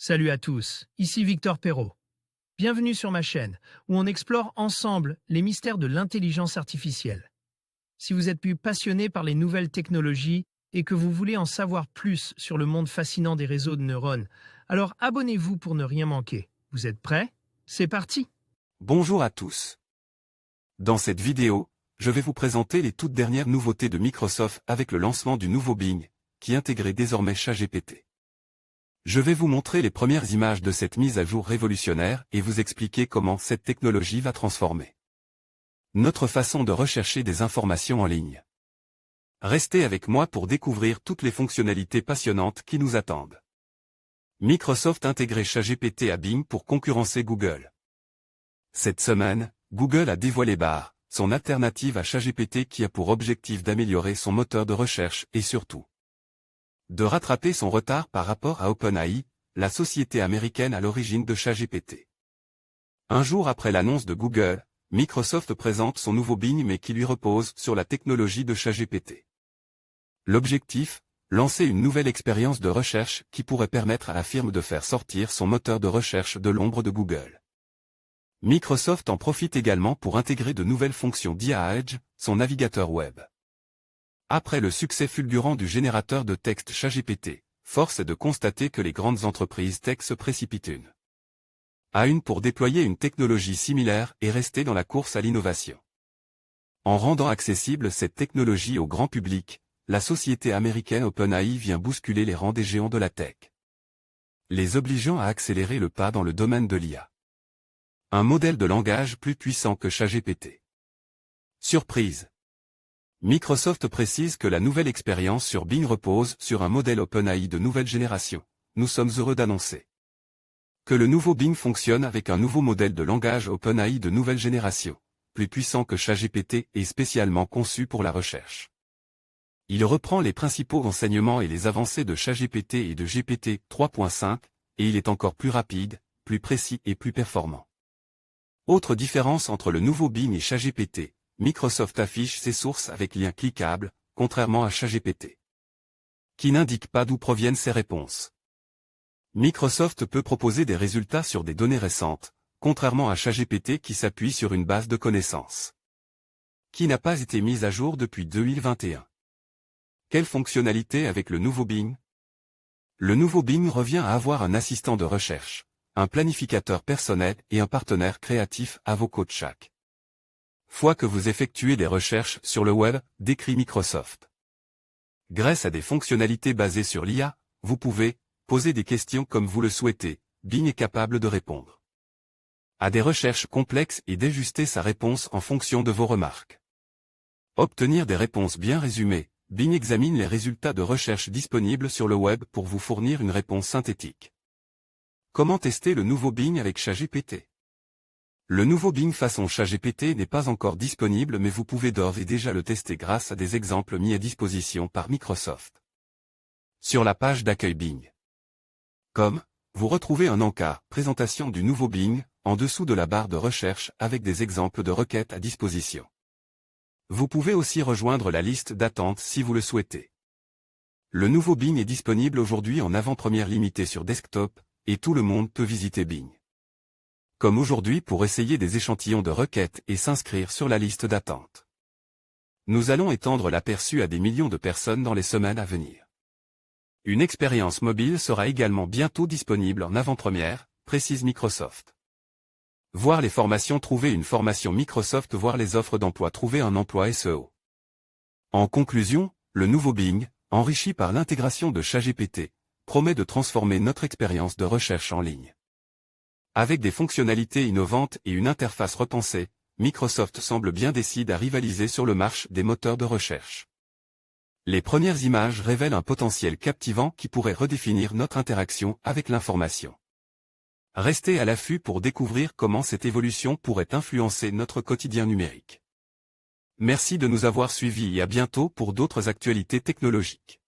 Salut à tous, ici Victor Perrault. Bienvenue sur ma chaîne, où on explore ensemble les mystères de l'intelligence artificielle. Si vous êtes plus passionné par les nouvelles technologies et que vous voulez en savoir plus sur le monde fascinant des réseaux de neurones, alors abonnez-vous pour ne rien manquer. Vous êtes prêts? C'est parti! Bonjour à tous. Dans cette vidéo, je vais vous présenter les toutes dernières nouveautés de Microsoft avec le lancement du nouveau Bing, qui intégrait désormais ChatGPT. Je vais vous montrer les premières images de cette mise à jour révolutionnaire et vous expliquer comment cette technologie va transformer notre façon de rechercher des informations en ligne. Restez avec moi pour découvrir toutes les fonctionnalités passionnantes qui nous attendent. Microsoft intégrait ChatGPT à Bing pour concurrencer Google. Cette semaine, Google a dévoilé Bard, son alternative à ChatGPT qui a pour objectif d'améliorer son moteur de recherche et surtout de rattraper son retard par rapport à OpenAI, la société américaine à l'origine de ChatGPT. Un jour après l'annonce de Google, Microsoft présente son nouveau Bing mais qui lui repose sur la technologie de ChatGPT. L'objectif, lancer une nouvelle expérience de recherche qui pourrait permettre à la firme de faire sortir son moteur de recherche de l'ombre de Google. Microsoft en profite également pour intégrer de nouvelles fonctions d'IA à Edge, son navigateur web. Après le succès fulgurant du générateur de texte ChatGPT, force est de constater que les grandes entreprises tech se précipitent une à une pour déployer une technologie similaire et rester dans la course à l'innovation. En rendant accessible cette technologie au grand public, la société américaine OpenAI vient bousculer les rangs des géants de la tech, les obligeant à accélérer le pas dans le domaine de l'IA. Un modèle de langage plus puissant que ChatGPT. Surprise! Microsoft précise que la nouvelle expérience sur Bing repose sur un modèle OpenAI de nouvelle génération. Nous sommes heureux d'annoncer que le nouveau Bing fonctionne avec un nouveau modèle de langage OpenAI de nouvelle génération, plus puissant que ChatGPT et spécialement conçu pour la recherche. Il reprend les principaux enseignements et les avancées de ChatGPT et de GPT 3.5, et il est encore plus rapide, plus précis et plus performant. Autre différence entre le nouveau Bing et ChatGPT, Microsoft affiche ses sources avec lien cliquable, contrairement à ChatGPT, qui n'indique pas d'où proviennent ses réponses. Microsoft peut proposer des résultats sur des données récentes, contrairement à ChatGPT qui s'appuie sur une base de connaissances qui n'a pas été mise à jour depuis 2021. Quelle fonctionnalité avec le nouveau Bing? Le nouveau Bing revient à avoir un assistant de recherche, un planificateur personnel et un partenaire créatif à vos côtés chaque fois que vous effectuez des recherches sur le web, décrit Microsoft. Grâce à des fonctionnalités basées sur l'IA, vous pouvez poser des questions comme vous le souhaitez, Bing est capable de répondre à des recherches complexes et d'ajuster sa réponse en fonction de vos remarques. Obtenir des réponses bien résumées, Bing examine les résultats de recherche disponibles sur le web pour vous fournir une réponse synthétique. Comment tester le nouveau Bing avec ChatGPT? Le nouveau Bing façon ChatGPT n'est pas encore disponible mais vous pouvez d'ores et déjà le tester grâce à des exemples mis à disposition par Microsoft. Sur la page d'accueil Bing. Vous retrouvez un encart, présentation du nouveau Bing, en dessous de la barre de recherche avec des exemples de requêtes à disposition. Vous pouvez aussi rejoindre la liste d'attente si vous le souhaitez. Le nouveau Bing est disponible aujourd'hui en avant-première limitée sur desktop, et tout le monde peut visiter Bing. Comme aujourd'hui pour essayer des échantillons de requêtes et s'inscrire sur la liste d'attente. Nous allons étendre l'aperçu à des millions de personnes dans les semaines à venir. Une expérience mobile sera également bientôt disponible en avant-première, précise Microsoft. Voir les formations, trouver une formation Microsoft, voir les offres d'emploi, trouver un emploi SEO. En conclusion, le nouveau Bing, enrichi par l'intégration de ChatGPT, promet de transformer notre expérience de recherche en ligne. Avec des fonctionnalités innovantes et une interface repensée, Microsoft semble bien décidé à rivaliser sur le marché des moteurs de recherche. Les premières images révèlent un potentiel captivant qui pourrait redéfinir notre interaction avec l'information. Restez à l'affût pour découvrir comment cette évolution pourrait influencer notre quotidien numérique. Merci de nous avoir suivis et à bientôt pour d'autres actualités technologiques.